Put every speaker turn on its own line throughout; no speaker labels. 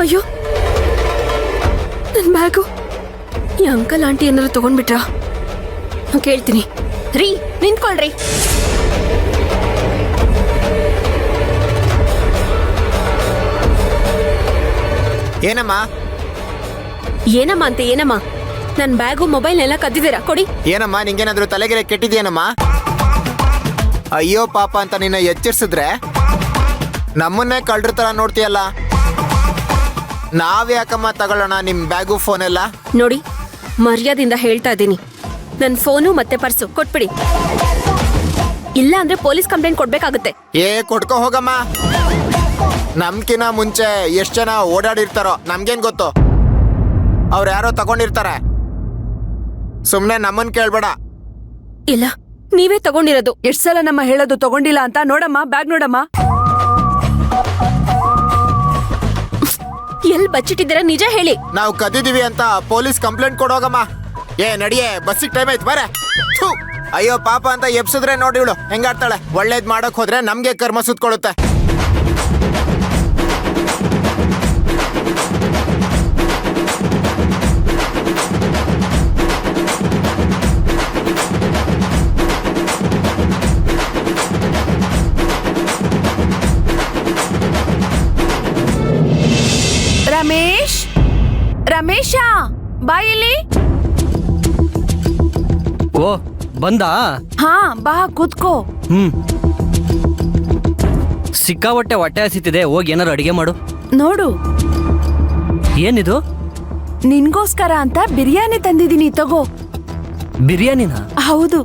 ಅಯ್ಯೋ, ನನ್ನ ಬ್ಯಾಗು ಈ ಅಂಕಲ್ ಆಂಟಿ ಏನಾದ್ರು ತಗೊಂಡ್ಬಿಟ್ರಾ? ಕೇಳ್ತೀನಿ. ರೀ, ನಿಂತ್ಕೊಳ್ರಿ.
ಏನಮ್ಮ
ಏನಮ್ಮ ಅಂತ ಏನಮ್ಮ? ನನ್ನ ಬ್ಯಾಗು ಮೊಬೈಲ್ನೆಲ್ಲ ಕದ್ದಿದ್ದೀರಾ? ಕೊಡಿ.
ಏನಮ್ಮ, ನಿಂಗೇನಾದ್ರೂ ತಲೆಗೆರೆ ಕೆಟ್ಟಿದ್ಯೇನಮ್ಮ? ಅಯ್ಯೋ ಪಾಪ ಅಂತ ನಿನ್ನ ಎಚ್ಚರಿಸಿದ್ರೆ ನಮ್ಮನ್ನೇ ಕಳ್ರ ತರ ನೋಡ್ತೀಯಲ್ಲ. ನಾವ್ಯಾಕಮ್ಮ ತಗೊಳ್ಳೋಣ ನಿಮ್ ಬ್ಯಾಗು ಫೋನ್ ಎಲ್ಲ?
ನೋಡಿ, ಮರ್ಯಾದಿಂದ ಹೇಳ್ತಾ ಇದ್ದೀನಿ, ನನ್ನ ಫೋನು ಮತ್ತೆ ಪರ್ಸು ಕೊಟ್ಬಿಡಿ. ಇಲ್ಲ ಅಂದ್ರೆ ಪೊಲೀಸ್ ಕಂಪ್ಲೇಂಟ್ ಕೊಡ್ಬೇಕಾಗುತ್ತೆ.
ಕೊಡ್ಕೋ ಹೋಗಮ್ಮ. ನಮ್ಕಿನ ಮುಂಚೆ ಎಷ್ಟ್ ಜನ ಓಡಾಡಿರ್ತಾರೋ ನಮ್ಗೇನ್ ಗೊತ್ತು? ಅವ್ರು ಯಾರೋ ತಗೊಂಡಿರ್ತಾರೆ. ಸುಮ್ನೆ ನಮ್ಮನ್ ಕೇಳ್ಬೇಡ.
ಇಲ್ಲ, ನೀವೇ ತಗೊಂಡಿರೋದು.
ಎಷ್ಟ್ ಸಲ ನಮ್ಮ ಹೇಳೋದು ತಗೊಂಡಿಲ್ಲ ಅಂತ? ನೋಡಮ್ಮ, ಬ್ಯಾಗ್ ನೋಡಮ್ಮ.
ಎಲ್ ಬಚ್ಚಿಟ್ಟಿದ್ದೀರಾ ನಿಜ ಹೇಳಿ.
ನಾವು ಕದ್ದಿದೀವಿ ಅಂತ ಪೊಲೀಸ್ ಕಂಪ್ಲೇಂಟ್ ಕೊಡೋಗಮ್ಮ. ನಡಿಯೇ, ಬಸ್ಸಿಗೆ ಟೈಮ್ ಆಯ್ತು, ಬಾರೆ. ಅಯ್ಯೋ ಪಾಪ ಅಂತ ಎಬ್ಸಿದ್ರೆ ನೋಡಿ ಇವಳು ಹೆಂಗಾಡ್ತಾಳೆ. ಒಳ್ಳೇದ್ ಮಾಡಕ್ ಹೋದ್ರೆ ನಮ್ಗೆ ಕರ್ಮ ಸುತ್ಕೊಳ್ಳುತ್ತೆ.
ರಮೇಶ್, ರಮೇಶ, ಬಾಯಿಲಿ.
ಓ, ಬಂದಾ?
ಹಾ, ಬಾ ಕೂತ್ಕೋ.
ಸಿಕ್ಕಾಪಟ್ಟೆ ಹೊಟ್ಟೆ ಹಸಿತಿದೆ, ಹೋಗಿ ಏನಾರು ಅಡಿಗೆ ಮಾಡು.
ನೋಡು,
ಏನಿದು?
ನಿನ್ಗೋಸ್ಕರ ಅಂತ ಬಿರಿಯಾನಿ ತಂದಿದ್ದೀನಿ, ತಗೋ.
ಬಿರಿಯಾನಿನ?
ಹೌದು.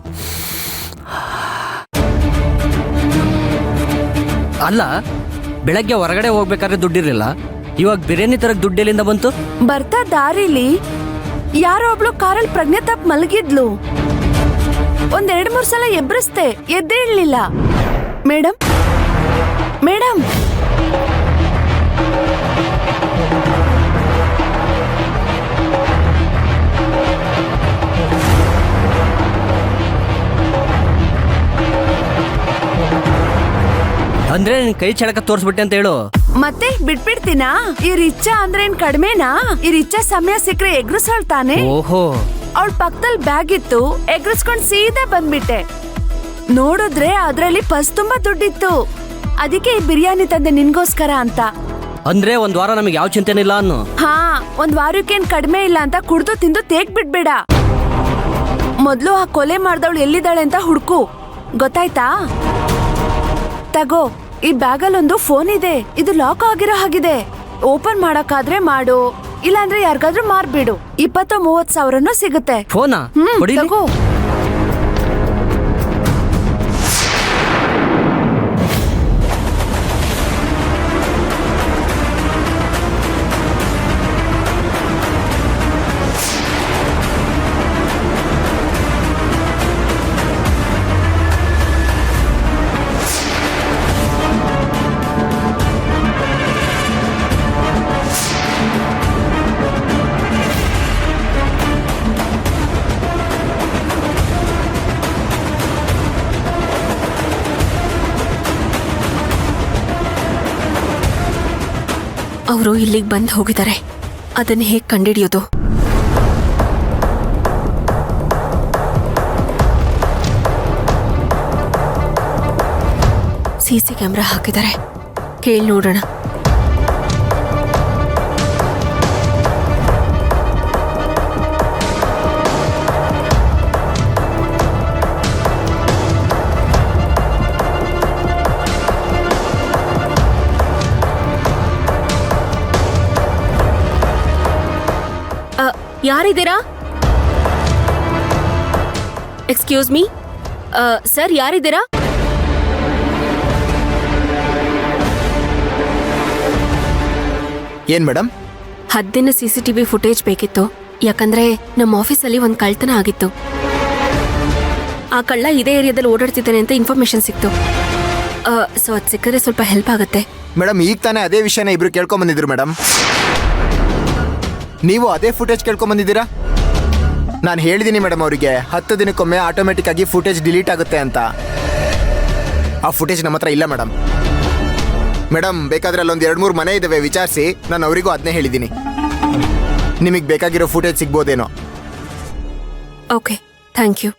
ಅಲ್ಲ, ಬೆಳಗ್ಗೆ ಹೊರಗಡೆ ಹೋಗ್ಬೇಕಾದ್ರೆ ದುಡ್ಡಿರ್ಲಿಲ್ಲ, ಇವಾಗ ಬಿರಿಯಾನಿ ತರಕ್ ದುಡ್ಡೆಲ್ಲಿಂದ ಬಂತು?
ಬರ್ತಾ ದಾರಿಲಿ ಯಾರೋ ಒಬ್ಳು ಕಾರಲ್ಲಿ ಪ್ರಜ್ಞೆ ತಪ್ಪ ಮಲಗಿದ್ಲು. 1-2-3 ಸಲ ಎಬ್ರಿಸ್ತೆ, ಎದ್ದೇ ಇರ್ಲಿಲ್ಲ. ಮೇಡಮ್, ಮೇಡಮ್,
ಅಂದ್ರೆ ನಿನ್ ಕೈ ಚಳಕ ತೋರ್ಸ್ಬಿಟ್ಟೆ ಅಂತ ಹೇಳು.
ಮತ್ತೆ ಬಿಟ್ಬಿಡ್ತೀನಾ? ಈ ರಿಚ್ಚ ಅಂದ್ರೆ ಏನ್ ಕಡಿಮೆನಾ? ಈ ರಿಚ್ಚ ಸಮಯ ಸಿಕ್ಕರೆ ಎಗ್ರಿಸೋಳ್ತಾನೆ.
ಓಹೋ.
ಅವಳ ಪಕ್ಕದಲ್ಲಿ ಬ್ಯಾಗ್ ಇತ್ತು, ಎಗ್ರಿಸ್ಕೊಂಡ್ ಸೀದಾ ಬಂದ್ಬಿಟ್ಟೆ. ನೋಡಿದ್ರೆ ಅದ್ರಲ್ಲಿ ಪರ್ಸ್ ತುಂಬಾ ದುಡ್ಡಿತ್ತು. ಅದಕ್ಕೆ ಈ ಬಿರಿಯಾನಿ ತಂದೆ ನಿನ್ಗೋಸ್ಕರ ಅಂತ.
ಅಂದ್ರೆ 1 ವಾರ ನಮಗೆ ಯಾವ ಚಿಂತೆನಿಲ್ಲ ಅನ್ನು.
ಹಾ, 1 ವಾರಕ್ಕೇನ್ ಕಡಿಮೆ ಇಲ್ಲ ಅಂತ ಕುಡ್ದು ತಿಂದು ತೇಗ್ ಬಿಡ್ಬೇಡ. ಮೊದ್ಲು ಆ ಕೊಲೆ ಮಾಡ್ದವಳು ಎಲ್ಲಿದ್ದಾಳೆ ಅಂತ ಹುಡ್ಕು, ಗೊತ್ತಾಯ್ತಾ? ತಗೋ, ಈ ಬ್ಯಾಗಲ್ಲೊಂದು ಫೋನ್ ಇದೆ. ಇದು ಲಾಕ್ ಆಗಿರೋ ಹಾಗಿದೆ. ಓಪನ್ ಮಾಡಕ್ಕಾದ್ರೆ ಮಾಡು, ಇಲ್ಲಾಂದ್ರೆ ಯಾರಿಗಾದ್ರೂ ಮಾರ್ಬಿಡು. 20-30 ಸಾವಿರನೂ ಸಿಗುತ್ತೆ.
ಫೋನಾ?
ತಗೋ.
ಅವರು ಇಲ್ಲಿಗೆ ಬಂದು ಹೋಗಿದ್ದಾರೆ. ಅದನ್ನ ಹೇಗೆ ಕಂಡಿಡಿಯೋದು? ಸಿಸಿ ಕ್ಯಾಮ್ರಾ ಹಾಕಿದ್ದಾರೆ, ಕೇಳಿ ನೋಡೋಣ. ಯಾರಿದ್ದೀರಾ? ಎಕ್ಸ್ಕ್ಯೂಸ್ ಮೀ ಸರ್, ಯಾರಿದ್ದೀರಾ?
ಏನ್ ಮೇಡಮ್?
10 ದಿನ CCTV ಫುಟೇಜ್ ಬೇಕಿತ್ತು. ಯಾಕಂದ್ರೆ ನಮ್ಮ ಆಫೀಸಲ್ಲಿ ಒಂದು ಕಳ್ತನ ಆಗಿತ್ತು. ಆ ಕಳ್ಳ ಇದೇ ಏರಿಯಾದಲ್ಲಿ ಓಡಾಡ್ತಿದ್ದಾನೆ ಅಂತ ಇನ್ಫಾರ್ಮೇಶನ್ ಸಿಕ್ತು. ಸೊ ಅದು ಸಿಕ್ಕರೆ ಸ್ವಲ್ಪ ಹೆಲ್ಪ್ ಆಗುತ್ತೆ.
ಮೇಡಮ್, ಈಗ ತಾನೇ ಅದೇ ವಿಷಯನ ಇಬ್ರು ಕೇಳ್ಕೊಂಡ್ ಬಂದಿದ್ರು ಮೇಡಮ್. ನೀವು ಅದೇ ಫುಟೇಜ್ ಕೇಳ್ಕೊಂಡ್ ಬಂದಿದ್ದೀರಾ? ನಾನು ಹೇಳಿದ್ದೀನಿ ಮೇಡಮ್ ಅವರಿಗೆ, 10 ದಿನಕ್ಕೊಮ್ಮೆ ಆಟೋಮೆಟಿಕ್ ಆಗಿ ಫುಟೇಜ್ ಡಿಲೀಟ್ ಆಗುತ್ತೆ ಅಂತ. ಆ ಫುಟೇಜ್ ನಮ್ಮ ಹತ್ರ ಇಲ್ಲ ಮೇಡಮ್. ಮೇಡಮ್ ಬೇಕಾದ್ರೆ ಅಲ್ಲೊಂದು 2-3 ಮನೆ ಇದಾವೆ, ವಿಚಾರಿಸಿ. ನಾನು ಅವರಿಗೂ ಅದನ್ನೇ ಹೇಳಿದ್ದೀನಿ. ನಿಮಗೆ ಬೇಕಾಗಿರೋ ಫುಟೇಜ್ ಸಿಗ್ಬೋದೇನೋ.
Okay, thank you.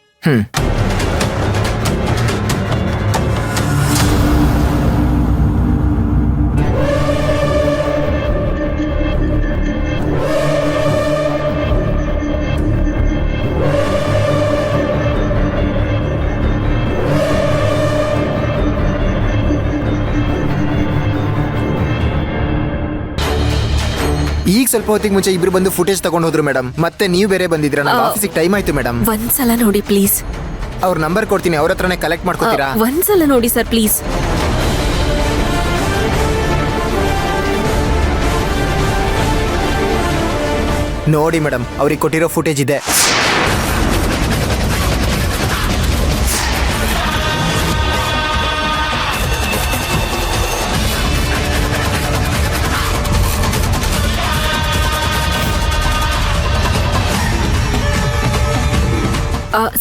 ಈಗ ಸ್ವಲ್ಪ ಹೊತ್ತಿಗೆ ಮುಂಚೆ ಇಬ್ರು ಬಂದು ಫುಟೇಜ್ ತಗೊಂಡು ಹೋದ್ರು ಮೇಡಮ್. ಮತ್ತೆ ನೀವು ಬೇರೆ ಬಂದಿದ್ರ. ನನ್ನ ಆಫೀಸಿಗೆ ಟೈಮ್ ಆಯ್ತು ಮೇಡಮ್.
ಒಂದ್ಸಲ ನೋಡಿ ಪ್ಲೀಸ್.
ಅವ್ರ ನಂಬರ್ ಕೊಡ್ತೀನಿ, ಅವ್ರ ಹತ್ರನೇ ಕಲೆಕ್ಟ್ ಮಾಡ್ಕೋತೀರಾ?
ಒಂದ್ಸಲ ನೋಡಿ ಸರ್ ಪ್ಲೀಸ್.
ನೋಡಿ ಮೇಡಮ್, ಅವ್ರಿಗೆ ಕೊಟ್ಟಿರೋ ಫುಟೇಜ್ ಇದೆ.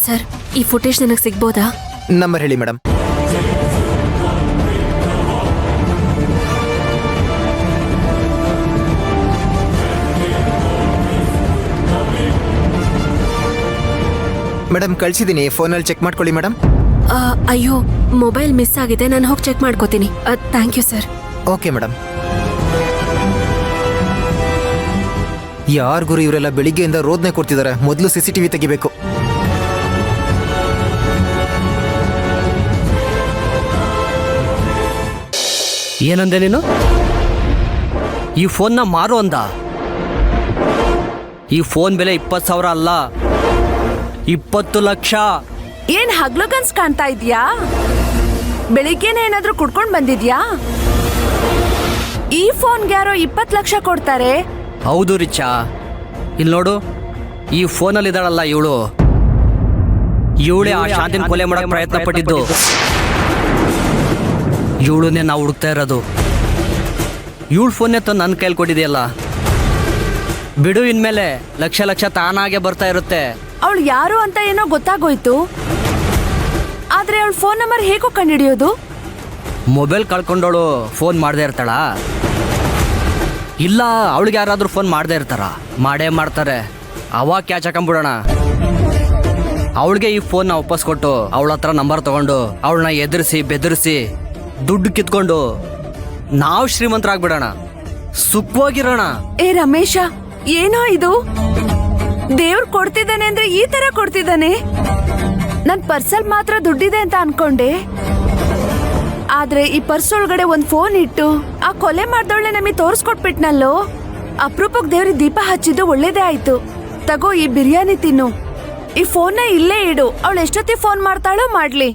ಸರ್, ಈ ಫುಟೇಜ್ ನನಗೆ ಸಿಗ್ಬೋದಾ?
ನಂಬರ್ ಹೇಳಿ ಮೇಡಮ್. ಮೇಡಮ್ ಕಳ್ಸಿದ್ದೀನಿ, ಫೋನಲ್ಲಿ ಚೆಕ್ ಮಾಡ್ಕೊಳ್ಳಿ ಮೇಡಮ್.
ಅಯ್ಯೋ, ಮೊಬೈಲ್ ಮಿಸ್ ಆಗಿದೆ, ನಾನು ಹೋಗಿ ಚೆಕ್ ಮಾಡ್ಕೋತೀನಿ. Thank you sir.
Okay madam. ಯಾರ್ ಗುರು ಇವರೆಲ್ಲ ಬೆಳಿಗ್ಗೆಯಿಂದ ರೋದನೆ ಕೊಡ್ತಿದ್ದಾರೆ. ಮೊದಲು CCTV ತೆಗಿಬೇಕು.
ಏನಂದೆ ನೀನು? ಈ ಫೋನ್ನ ಮಾರು ಅಂದ? ಈ ಫೋನ್ ಬೆಲೆ 20,000 ಅಲ್ಲ, 20 ಲಕ್ಷ.
ಏನ್ ಹಗ್ಲು ಕನ್ಸ್ ಕಾಣ್ತಾ ಇದ್ಯಾ? ಬೆಳಿಗ್ಗೆನೆ ಏನಾದ್ರೂ ಕುಡ್ಕೊಂಡ್ ಬಂದಿದ್ಯಾ? ಈ ಫೋನ್ಗೆ ಯಾರೋ 20 ಲಕ್ಷ ಕೊಡ್ತಾರೆ.
ಹೌದು ರಿಚಾ, ಇಲ್ಲಿ ನೋಡು, ಈ ಫೋನಲ್ಲಿ ಇದ್ದಾಳಲ್ಲ ಇವಳೇ ಆ ಶಾಂತಿನ ಕೊಲೆ ಮಾಡಕ್ ಪ್ರಯತ್ನ ಪಟ್ಟಿದ್ದು. ಇವಳನ್ನೇ ನಾವು ಹುಡುಕ್ತಾ ಇರೋದು. ಇವಳು ಫೋನ್ನೇ ತಂದು ನನ್ನ ಕೈಲಿ ಕೊಟ್ಟಿದೆಯಲ್ಲ. ಬಿಡು, ಇನ್ಮೇಲೆ ಲಕ್ಷ ಲಕ್ಷ ತಾನಾಗೆ ಬರ್ತಾ ಇರುತ್ತೆ.
ಅವಳು ಯಾರು ಅಂತ ಏನೋ ಗೊತ್ತಾಗೋಯ್ತು, ಆದ್ರೆ ಅವಳ ಫೋನ್ ನಂಬರ್ ಹೇಗೋ ಕಂಡುಹಿಡಿಯೋದು?
ಮೊಬೈಲ್ ಕಳ್ಕೊಂಡವಳು ಫೋನ್ ಮಾಡದೇ ಇರ್ತಾಳ? ಇಲ್ಲ, ಅವಳಿಗೆ ಯಾರಾದ್ರೂ ಫೋನ್ ಮಾಡದೇ ಇರ್ತಾರ? ಮಾಡೇ ಮಾಡ್ತಾರೆ. ಅವಾಗ ಕ್ಯಾಚ್ ಹಾಕೊಂಡ್ಬಿಡೋಣ. ಅವಳಿಗೆ ಈ ಫೋನ್ನ ವಾಪಸ್ ಕೊಟ್ಟು ಅವಳ ಹತ್ರ ನಂಬರ್ ತಗೊಂಡು ಅವಳನ್ನ ಎದುರಿಸಿ ಬೆದರಿಸಿ ದುಡ್ಡು ಕಿತ್ಕೊಂಡು ನಾವು ಶ್ರೀಮಂತರಾಗ್ಬಿಡೋಣ, ಸುಖವಾಗಿರೋಣ.
ಏ ರಮೇಶ, ಏನೋ ಇದು? ದೇವ್ರು ಕೊಡ್ತಿದ್ದಾನೆ ಅಂದ್ರೆ ಈ ತರ ಕೊಡ್ತಿದ್ದಾನೆ? ನನ್ ಪರ್ಸಲ್ ಮಾತ್ರ ದುಡ್ಡಿದೆ ಅಂತ ಅನ್ಕೊಂಡೆ, ಆದ್ರೆ ಈ ಪರ್ಸ್ ಒಳಗಡೆ ಒಂದ್ ಫೋನ್ ಇಟ್ಟು ಆ ಕೊಲೆ ಮಾಡ್ದವಳೆ ನಮಗೆ ತೋರ್ಸ್ಕೊಟ್ಬಿಟ್ನಲ್ಲೋ. ಅಪರೂಪಕ್ಕೆ ದೇವ್ರಿಗೆ ದೀಪ ಹಚ್ಚಿದ್ದು ಒಳ್ಳೇದೇ ಆಯ್ತು. ತಗೋ, ಈ ಬಿರಿಯಾನಿ ತಿನ್ನು. ಈ ಫೋನ್ನ ಇಲ್ಲೇ ಇಡು, ಅವಳು ಎಷ್ಟೊತ್ತಿ ಫೋನ್ ಮಾಡ್ತಾಳೋ ಮಾಡ್ಲಿ.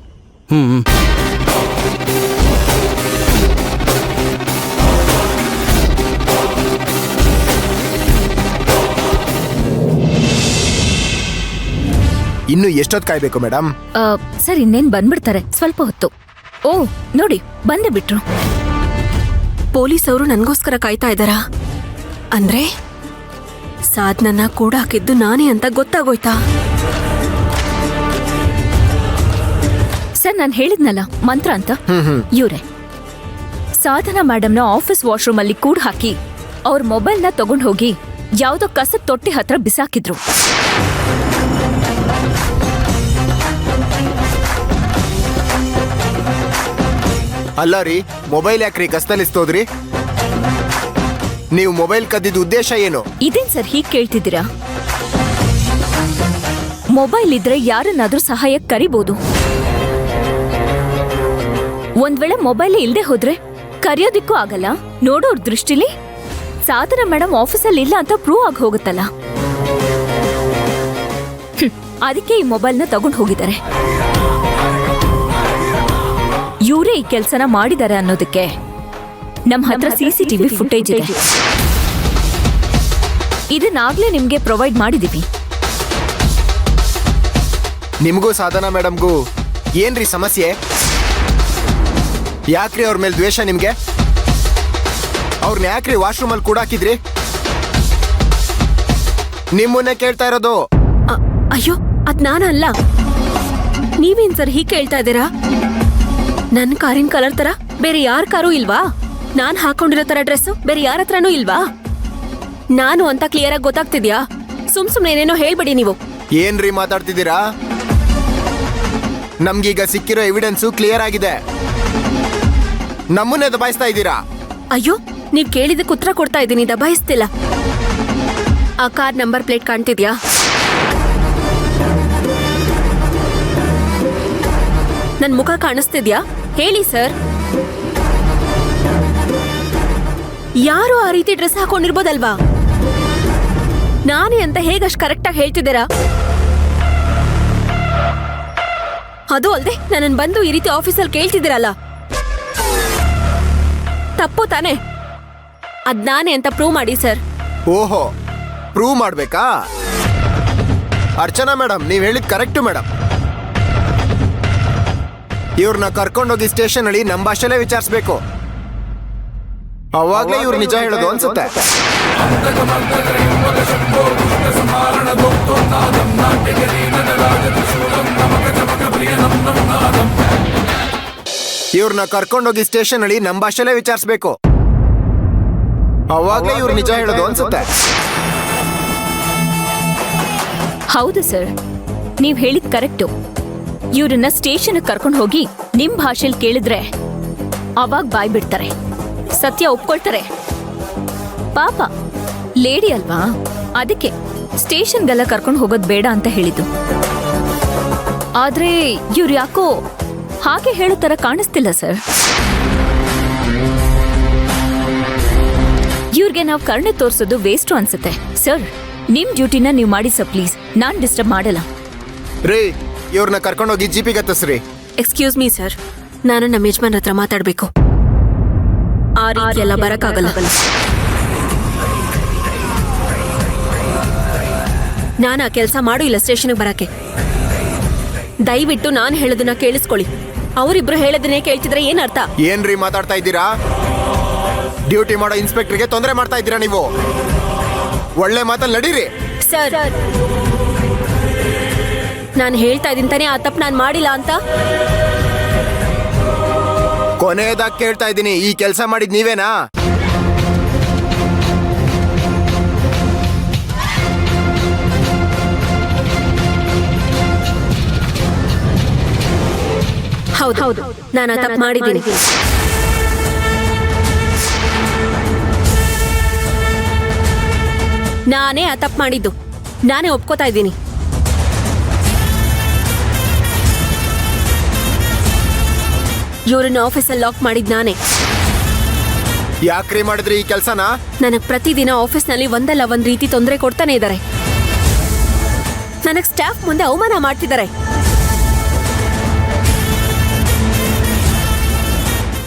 ಇನ್ನು ಎಷ್ಟೊತ್ತು ಕಾಯ್ಬೇಕು ಮೇಡಮ್?
ಸರ್, ಇನ್ನೇನ್ ಬಂದ್ಬಿಡ್ತಾರೆ, ಸ್ವಲ್ಪ ಹೊತ್ತು. ಓ ನೋಡಿ, ಬಂದೇ ಬಿಟ್ರು. ಪೊಲೀಸ್ ಅವರು ನನಗೋಸ್ಕರ ಕಾಯ್ತಾ ಇದ್ದಾರಾ? ಅಂದ್ರೆ ಸಾಧನನ ಕೂಡ ಹಾಕಿದ್ದು ನಾನೇ ಅಂತ ಗೊತ್ತಾಗೋಯ್ತಾ?
ಸರ್, ನಾನು ಹೇಳಿದ್ನಲ್ಲ ಮಂತ್ರ ಅಂತ, ಇವ್ರೆ ಸಾಧನಾ ಮೇಡಮ್ನ ಆಫೀಸ್ ವಾಶ್ರೂಮ್ ಅಲ್ಲಿ ಕೂಡ ಹಾಕಿ ಅವ್ರ ಮೊಬೈಲ್ನ ತಗೊಂಡು ಹೋಗಿ ಯಾವ್ದೋ ಕಸದ ತೊಟ್ಟಿ ಹತ್ರ ಬಿಸಾಕಿದ್ರು.
ಅಲ್ಲ ರೀ, ಮೊಬೈಲ್ ಯಾಕ್ರಿ ಕಸ್ತಲಿಸ್ತೋದ್ರಿ? ನೀವು ಮೊಬೈಲ್ ಕದ್ದಿದ್ದ ಉದ್ದೇಶ ಏನು?
ಇದೇನ್ ಸರ್ ಹೀಗ್ ಕೇಳ್ತಿದ್ದೀರಾ? ಮೊಬೈಲ್ ಇದ್ರೆ ಯಾರನ್ನಾದ್ರೂ ಸಹಾಯಕ್ಕೆ ಕರಿಬಹುದು. ಒಂದ್ ವೇಳೆ ಮೊಬೈಲ್ ಇಲ್ದೆ ಹೋದ್ರೆ ಕರೆಯೋದಿಕ್ಕೂ ಆಗಲ್ಲ. ನೋಡೋರ್ ದೃಷ್ಟಿಲಿ ಸಾಧನಾ ಮೇಡಮ್ ಆಫೀಸಲ್ಲಿ ಇಲ್ಲ ಅಂತ ಪ್ರೂವ್ ಆಗಿ ಹೋಗುತ್ತಲ್ಲ. ಅದಕ್ಕೆ ಈ ಮೊಬೈಲ್ನ ತಗೊಂಡು ಹೋಗಿದ್ದಾರೆ. ಇವರೇ ಈ ಕೆಲಸನ ಮಾಡಿದ್ದಾರೆ ಅನ್ನೋದಕ್ಕೆ ನಮ್ಮ ಹತ್ರ CCTV ಫುಟೇಜ್ ಇದೆ. ಇದನ್ನಾಗ್ಲೇ ನಿಮ್ಗೆ ಪ್ರೊವೈಡ್ ಮಾಡಿದೀವಿ.
ನಿಮಗೂ ಸಾಧನಾ ಮೇಡಮ್ಗೂ ಏನ್ರಿ ಸಮಸ್ಯೆ? ಯಾಕ್ರಿ ಅವ್ರ ಮೇಲೆ ದ್ವೇಷ ನಿಮ್ಗೆ? ಅವ್ರನ್ನ ಯಾಕ್ರಿ ವಾಶ್ರೂಮ್ ಅಲ್ಲಿ ಕೂಡ ಹಾಕಿದ್ರಿ? ನಿಮ್ಮನ್ನೇ ಕೇಳ್ತಾ ಇರೋದು.
ಅಯ್ಯೋ, ಅದ್ ನಾನಲ್ಲ. ನೀವೇನ್ ಸರ್ ಹೀಗೆ ಕೇಳ್ತಾ ಇದ್ದೀರಾ? ನನ್ನ ಕಾರಿನ ಕಲರ್ ತರ ಬೇರೆ ಯಾರ ಕಾರು ಇಲ್ವಾ? ನಾನ್ ಹಾಕೊಂಡಿರೋ ತರ ಡ್ರೆಸ್ ಬೇರೆ ಯಾರ ಹತ್ರನೂ ಇಲ್ವಾ? ನಾನು ಅಂತ ಕ್ಲಿಯರ್ ಆಗಿ ಗೊತ್ತಾಗ್ತಿದ್ಯಾ? ಸುಮ್ನೆ ಏನೇನೋ ಹೇಳ್ಬೇಡಿ ನೀವು.
ಏನ್ರಿ ಮಾತಾಡ್ತಿದ್ದೀರಾ? ನಮ್ಗೀಗ ಸಿಕ್ಕಿರೋ ಎವಿಡೆನ್ಸು ಕ್ಲಿಯರ್ ಆಗಿದೆ. ನಮ್ಮನ್ನೇ ದಬಾಯಿಸ್ತಾ ಇದ್ದೀರಾ?
ಅಯ್ಯೋ, ನೀವ್ ಕೇಳಿದಕ್ಕೆ ಉತ್ತರ ಕೊಡ್ತಾ ಇದ್ದೀನಿ, ದಬಾಯಿಸ್ತಿಲ್ಲ. ಆ ಕಾರ್ ನಂಬರ್ ಪ್ಲೇಟ್ ಕಾಣ್ತಿದ್ಯಾ? ನನ್ ಮುಖ ಕಾಣಿಸ್ತಿದ್ಯಾ? ಹೇಳಿ ಸರ್. ಯಾರು ಆ ರೀತಿ ಡ್ರೆಸ್ ಹಾಕೊಂಡಿರ್ಬೋದಲ್ವಾ? ನಾನೇ ಅಂತ ಹೇಗಷ್ಟು ಕರೆಕ್ಟಾಗಿ ಹೇಳ್ತಿದ್ದೀರಾ? ಅದು ಅಲ್ದೆ ನನ್ನನ್ನು ಬಂದು ಈ ರೀತಿ ಆಫೀಸಲ್ಲಿ ಕೇಳ್ತಿದ್ದೀರಲ್ಲ, ತಪ್ಪು ತಾನೆ? ಅದ್ ನಾನೇ ಅಂತ ಪ್ರೂವ್ ಮಾಡಿ ಸರ್.
ಓಹೋ, ಪ್ರೂವ್ ಮಾಡ್ಬೇಕಾ? ಅರ್ಚನಾ ಮೇಡಮ್, ನೀವ್ ಹೇಳಿದ್ ಕರೆಕ್ಟು ಮೇಡಮ್. ಇವ್ರನ್ನ ಕರ್ಕೊಂಡೋಗಿ ಸ್ಟೇಷನ್ ಅಲ್ಲಿ ನಮ್ಮ ಭಾಷೆಲೇ ವಿಚಾರಿಸ್ಬೇಕು. ಅವಾಗ್ಲೇ ಇವ್ರು ನಿಜ ಹೇಳೋದು ಅನ್ಸುತ್ತೆ. ಇವ್ರನ್ನ ಕರ್ಕೊಂಡೋಗಿ ಸ್ಟೇಷನ್ ಅಲ್ಲಿ ನಮ್ಮ ಭಾಷೆಲೇ ವಿಚಾರಿಸ್ಬೇಕು. ಅವಾಗ್ಲೇ ಇವ್ರು ನಿಜ ಹೇಳೋದು ಅನ್ಸುತ್ತೆ.
ಹೌದು ಸರ್, ನೀವ್ ಹೇಳಿದ್ ಕರೆಕ್ಟು. ಇವ್ರನ್ನ ಸ್ಟೇಷನ್ ಕರ್ಕೊಂಡು ಹೋಗಿ ನಿಮ್ ಭಾಷೆಲ್ ಕೇಳಿದ್ರೆ ಅವಾಗ ಬಾಯ್ ಬಿಡ್ತಾರೆ, ಸತ್ಯ ಒಪ್ಕೊಳ್ತಾರೆ. ಪಾಪ ಲೇಡಿ ಅಲ್ವಾ, ಅದಕ್ಕೆ ಸ್ಟೇಷನ್ಗೆಲ್ಲ ಕರ್ಕೊಂಡು ಹೋಗೋದ್ ಬೇಡ ಅಂತ ಹೇಳಿದ್ದು. ಆದ್ರೆ ಇವ್ರು ಯಾಕೋ ಹಾಗೆ ಹೇಳೋ ತರ ಕಾಣಿಸ್ತಿಲ್ಲ ಸರ್. ಇವ್ರಿಗೆ ನಾವು ಕರುಣೆ ತೋರಿಸೋದು ವೇಸ್ಟು ಅನ್ಸುತ್ತೆ. ಸರ್, ನಿಮ್ ಡ್ಯೂಟಿನ ನೀವು ಮಾಡಿ ಸರ್, ಪ್ಲೀಸ್. ನಾನ್ ಡಿಸ್ಟರ್ಬ್ ಮಾಡಲ್ಲ.
ರೀ, ಇವ್ರನ್ನ ಕರ್ಕೊಂಡೋಗಿ ಜೀಪಿಗೆ ಹತ್ತಿಸ್ರಿ.
ಎಕ್ಸ್ಕ್ಯೂಸ್ ಮೀ ಸರ್, ನಾನು ನಮ್ಮ ಯಜಮಾನ್ ಹತ್ರ ಮಾತಾಡ್ಬೇಕು. ಆ ರೀತಿ ಎಲ್ಲ ಬರಕ್ಕಾಗಲ್ಲ. ನಾನು ಆ ಕೆಲಸ ಮಾಡು ಇಲ್ಲ ಸ್ಟೇಷನ್ಗೆ ಬರಕ್ಕೆ. ದಯವಿಟ್ಟು ನಾನು ಹೇಳೋದನ್ನ ಕೇಳಿಸ್ಕೊಳ್ಳಿ. ಅವರಿಬ್ರು ಹೇಳೋದನ್ನೇ ಕೇಳ್ತಿದ್ರೆ ಏನ್ ಅರ್ಥ?
ಏನ್ರಿ ಮಾತಾಡ್ತಾ ಇದ್ದೀರಾ? ಡ್ಯೂಟಿ ಮಾಡೋ ಇನ್ಸ್ಪೆಕ್ಟರ್ಗೆ ತೊಂದರೆ ಮಾಡ್ತಾ ಇದ್ದೀರಾ ನೀವು. ಒಳ್ಳೆ ಮಾತಲ್ಲಿ ನಡೀರಿ.
ಸರ್, ನಾನು ಹೇಳ್ತಾ ಇದ್ದೀನಿ ತಾನೇ ಆ ತಪ್ಪು ನಾನು ಮಾಡಿಲ್ಲ ಅಂತ.
ಕೊನೆಯದಾಗಿ ಕೇಳ್ತಾ ಇದ್ದೀನಿ, ಈ ಕೆಲಸ ಮಾಡಿದ್ ನೀವೇನಾ?
ಹೌದು, ನಾನು ಆ ತಪ್ಪು ಮಾಡಿದ್ದೀನಿ. ನಾನೇ ಆ ತಪ್ಪು ಮಾಡಿದ್ದು, ನಾನೇ ಒಪ್ಕೋತಾ ಇದ್ದೀನಿ. ಇವ್ರನ್ನ ಆಫೀಸಲ್ಲಿ ಲಾಕ್ ಮಾಡಿದ್ ನಾನೇ.
ಯಾಕ್ರಿ ಮಾಡಿದ್ರಿ ಈ ಕೆಲಸನ?
ನನಗ್ ಪ್ರತಿದಿನ ಆಫೀಸ್ನಲ್ಲಿ ಒಂದಲ್ಲ ಒಂದ್ ರೀತಿ ತೊಂದರೆ ಕೊಡ್ತಾನೆ ಇದ್ದಾರೆ. ನನಗ್ ಸ್ಟಾಫ್ ಮುಂದೆ ಅವಮಾನ ಮಾಡ್ತಿದ್ದಾರೆ.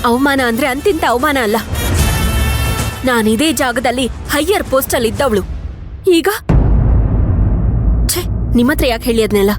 ಅವಮಾನ ಅಂದ್ರೆ ಅಂತಿಂತ ಅವಮಾನ ಅಲ್ಲ. ನಾನು ಇದೇ ಜಾಗದಲ್ಲಿ ಹೈಯರ್ ಪೋಸ್ಟ್ ಅಲ್ಲಿ ಇದ್ದವಳು. ಈಗ ಛೇ, ನಿಮ್ಮತ್ರ ಯಾಕೆ ಹೇಳಿ ಅದನ್ನೆಲ್ಲ?